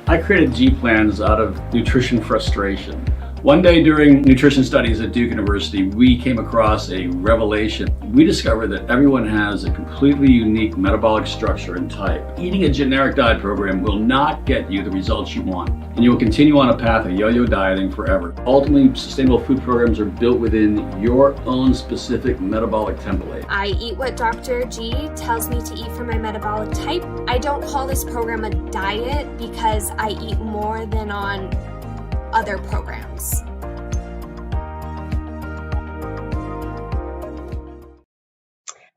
I created G-plans out of nutrition frustration. One day during nutrition studies at Duke University, we came across a revelation. We discovered that everyone has a completely unique metabolic structure and type. Eating a generic diet program will not get you the results you want, and you will continue on a path of yo-yo dieting forever. Ultimately, sustainable food programs are built within your own specific metabolic template. I eat what Dr. G tells me to eat for my metabolic type. I don't call this program a diet because I eat more than on other programs.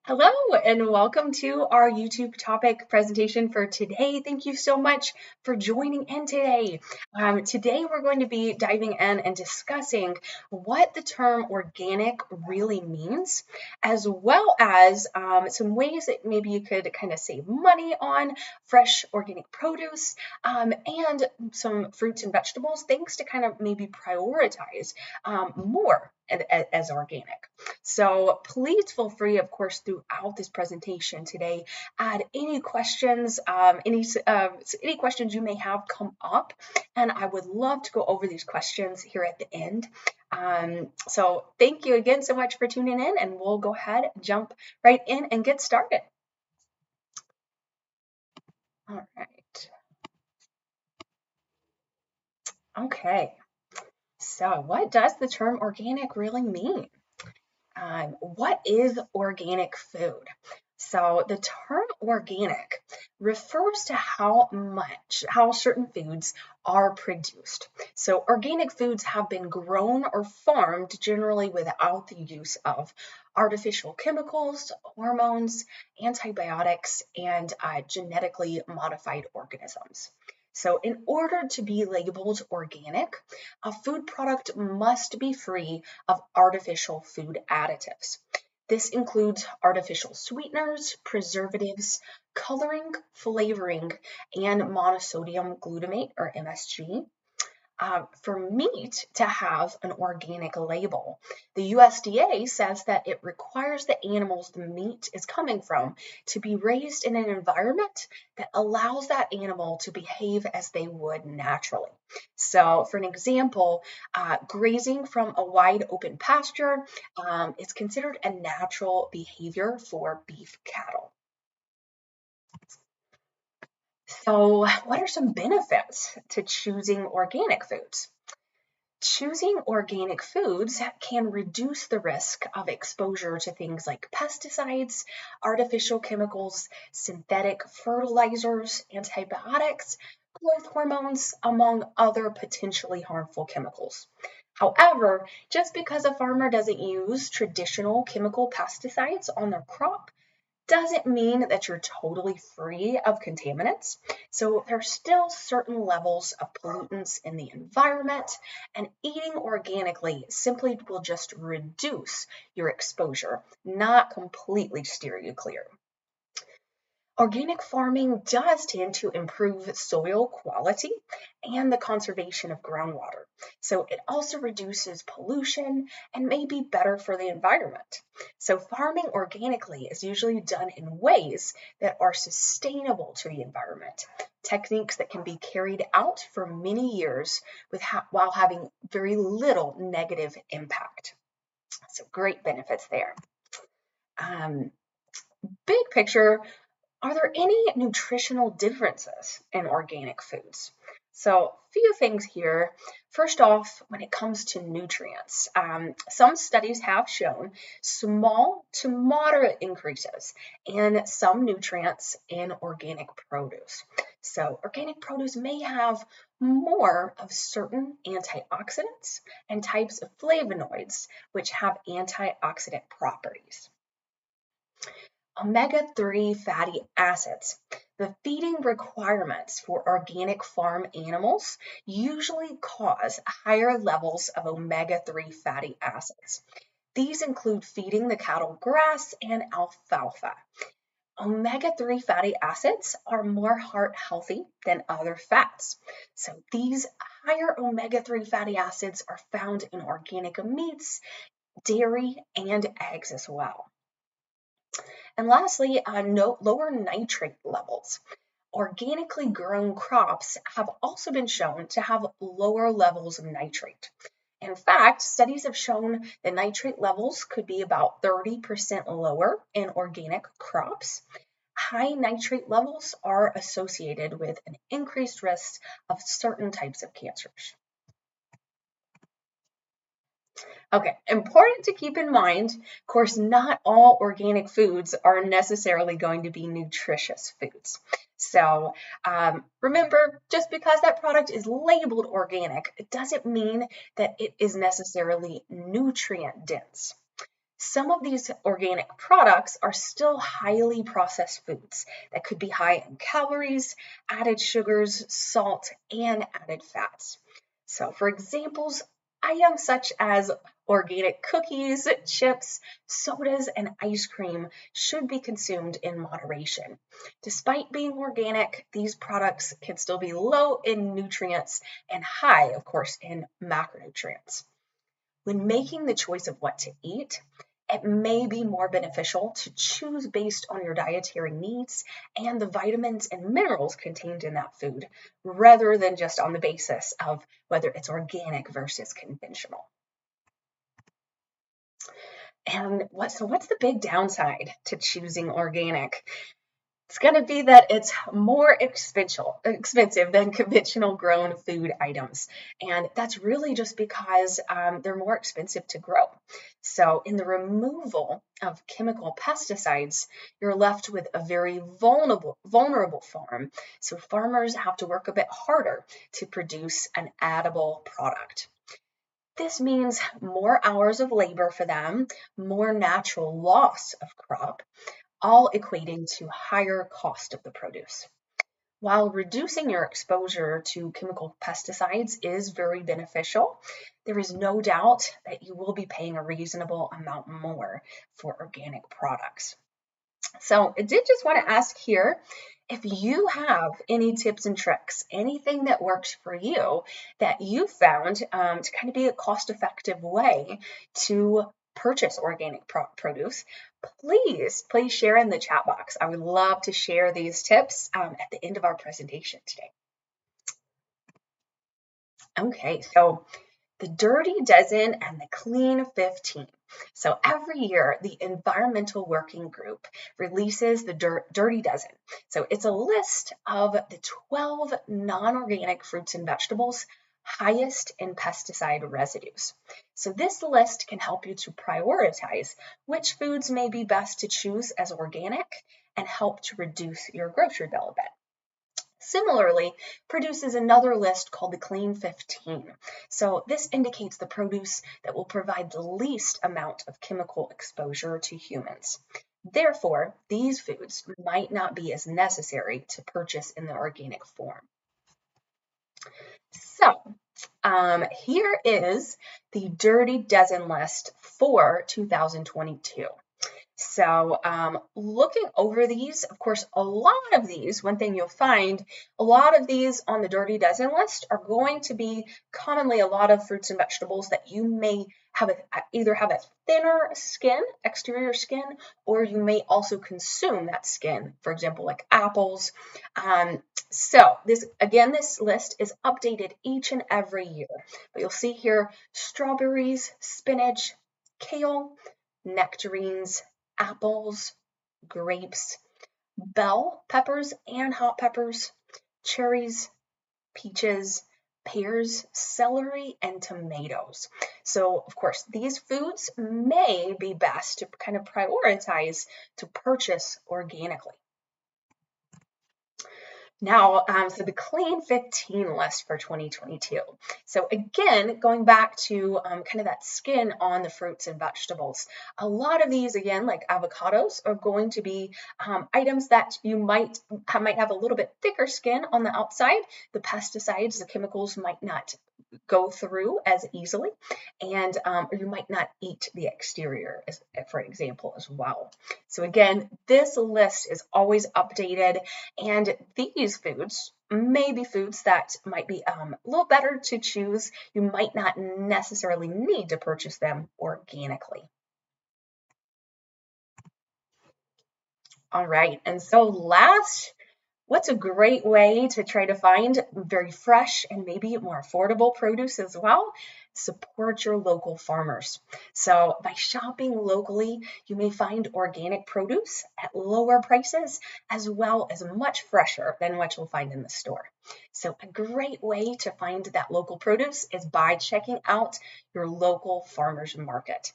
Hello and welcome to our YouTube topic presentation for today. Thank you so much for joining in today. Today we're going to be diving in and discussing what the term organic really means, as well as some ways that maybe you could kind of save money on fresh organic produce and some fruits and vegetables, things to kind of maybe prioritize more as organic. So please feel free, of course, throughout this presentation today, add any questions, any questions you may have come up, and I would love to go over these questions here at the end. So thank you again so much for tuning in, and we'll go ahead, jump right in and get started. All right. Okay. So what does the term organic really mean? What is organic food? So the term organic refers to how certain foods are produced. So organic foods have been grown or farmed generally without the use of artificial chemicals, hormones, antibiotics, and genetically modified organisms. So in order to be labeled organic, a food product must be free of artificial food additives. This includes artificial sweeteners, preservatives, coloring, flavoring, and monosodium glutamate, or MSG. For meat to have an organic label, the USDA says that it requires the animals the meat is coming from to be raised in an environment that allows that animal to behave as they would naturally. So for an example, grazing from a wide open pasture is considered a natural behavior for beef cattle. So what are some benefits to choosing organic foods? Choosing organic foods can reduce the risk of exposure to things like pesticides, artificial chemicals, synthetic fertilizers, antibiotics, growth hormones, among other potentially harmful chemicals. However, just because a farmer doesn't use traditional chemical pesticides on their crop doesn't mean that you're totally free of contaminants. So there's still certain levels of pollutants in the environment, and eating organically simply will just reduce your exposure, not completely steer you clear. Organic farming does tend to improve soil quality and the conservation of groundwater. So it also reduces pollution and may be better for the environment. So farming organically is usually done in ways that are sustainable to the environment, techniques that can be carried out for many years while having very little negative impact. So great benefits there. Big picture, are there any nutritional differences in organic foods? So a few things here. First off, when it comes to nutrients, some studies have shown small to moderate increases in some nutrients in organic produce. So organic produce may have more of certain antioxidants and types of flavonoids, which have antioxidant properties. Omega-3 fatty acids. The feeding requirements for organic farm animals usually cause higher levels of omega-3 fatty acids. These include feeding the cattle grass and alfalfa. Omega-3 fatty acids are more heart healthy than other fats. So these higher omega-3 fatty acids are found in organic meats, dairy, and eggs as well. And lastly, lower nitrate levels. Organically grown crops have also been shown to have lower levels of nitrate. In fact, studies have shown that nitrate levels could be about 30% lower in organic crops. High nitrate levels are associated with an increased risk of certain types of cancers. Okay, important to keep in mind, of course, not all organic foods are necessarily going to be nutritious foods. So remember, just because that product is labeled organic, it doesn't mean that it is necessarily nutrient dense. Some of these organic products are still highly processed foods that could be high in calories, added sugars, salt, and added fats. So for examples, items such as organic cookies, chips, sodas, and ice cream should be consumed in moderation. Despite being organic, these products can still be low in nutrients and high, of course, in macronutrients. When making the choice of what to eat, it may be more beneficial to choose based on your dietary needs and the vitamins and minerals contained in that food, rather than just on the basis of whether it's organic versus conventional. And what's the big downside to choosing organic? It's going to be that it's more expensive than conventional grown food items. And that's really just because they're more expensive to grow. So in the removal of chemical pesticides, you're left with a very vulnerable farm. So farmers have to work a bit harder to produce an edible product. This means more hours of labor for them, more natural loss of crop, all equating to higher cost of the produce. While reducing your exposure to chemical pesticides is very beneficial, there is no doubt that you will be paying a reasonable amount more for organic products. So I did just want to ask here if you have any tips and tricks, anything that works for you that you found to kind of be a cost-effective way to purchase organic produce, please share in the chat box. I would love to share these tips at the end of our presentation today. Okay, so the Dirty Dozen and the Clean 15. So every year, the Environmental Working Group releases the Dirty Dozen. So it's a list of the 12 non-organic fruits and vegetables highest in pesticide residues. So this list can help you to prioritize which foods may be best to choose as organic and help to reduce your grocery bill a bit. Similarly, produces another list called the Clean 15. So this indicates the produce that will provide the least amount of chemical exposure to humans. Therefore, these foods might not be as necessary to purchase in the organic form. So, here is the Dirty Dozen list for 2022. So looking over these, of course, a lot of these, one thing you'll find, a lot of these on the Dirty Dozen list are going to be commonly a lot of fruits and vegetables that you may have either have a thinner skin, exterior skin, or you may also consume that skin, for example, like apples. So this list is updated each and every year, but you'll see here strawberries, spinach, kale, nectarines, apples, grapes, bell peppers and hot peppers, cherries, peaches, pears, celery, and tomatoes. So, of course, these foods may be best to kind of prioritize to purchase organically. Now, so the Clean 15 list for 2022. So again, going back to kind of that skin on the fruits and vegetables. A lot of these, again, like avocados, are going to be items that you might have a little bit thicker skin on the outside. The pesticides, the chemicals might not go through as easily, and or you might not eat the exterior, for example, as well. So again, this list is always updated, and these foods may be foods that might be a little better to choose. You might not necessarily need to purchase them organically. All right. And so last, what's a great way to try to find very fresh and maybe more affordable produce as well? Support your local farmers. So by shopping locally, you may find organic produce at lower prices as well as much fresher than what you'll find in the store. So a great way to find that local produce is by checking out your local farmers market.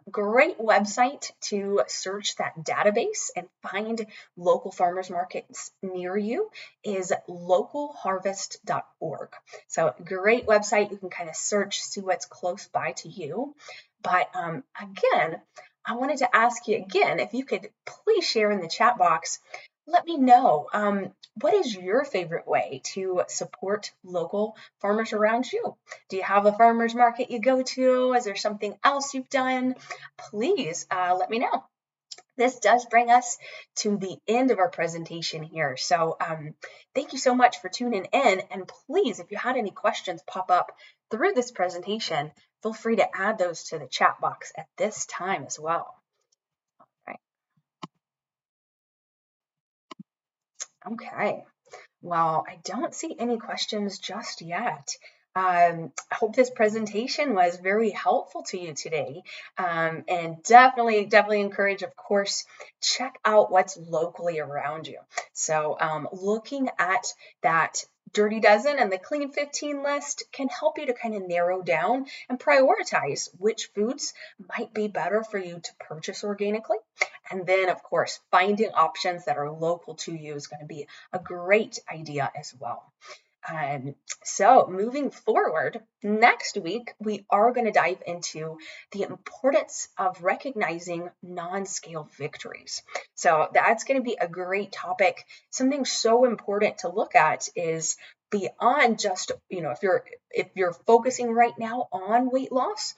Great website to search that database and find local farmers markets near you is localharvest.org. So great website. You can kind of search, see what's close by to you. But again, I wanted to ask you again, if you could please share in the chat box, let me know, what is your favorite way to support local farmers around you? Do you have a farmer's market you go to? Is there something else you've done? Please let me know. This does bring us to the end of our presentation here. So thank you so much for tuning in. And please, if you had any questions pop up through this presentation, feel free to add those to the chat box at this time as well. All right. Okay. Well, I don't see any questions just yet. I hope this presentation was very helpful to you today. And definitely encourage, of course, check out what's locally around you. So looking at that Dirty Dozen and the Clean 15 list can help you to kind of narrow down and prioritize which foods might be better for you to purchase organically. And then, of course, finding options that are local to you is going to be a great idea as well. So moving forward, next week, we are going to dive into the importance of recognizing non-scale victories. So that's going to be a great topic. Something so important to look at is beyond just, if you're focusing right now on weight loss,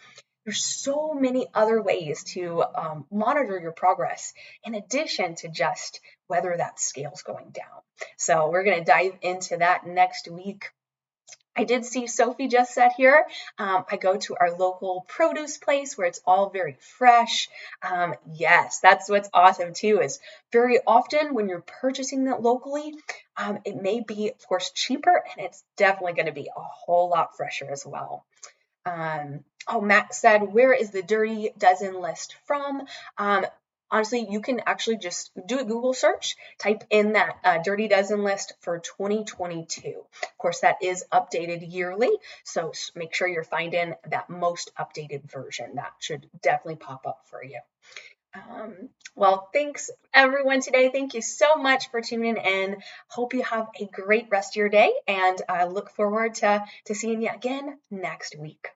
there's so many other ways to monitor your progress in addition to just whether that scale's going down. So we're going to dive into that next week. I did see Sophie just said here, I go to our local produce place where it's all very fresh. Yes, that's what's awesome too, is very often when you're purchasing that locally, it may be, of course, cheaper, and it's definitely going to be a whole lot fresher as well. Matt said, where is the Dirty Dozen list from? Honestly, you can actually just do a Google search, type in that Dirty Dozen list for 2022. Of course, that is updated yearly, so make sure you're finding that most updated version. That should definitely pop up for you. Well, thanks everyone today. Thank you so much for tuning in. Hope you have a great rest of your day, and I look forward to seeing you again next week.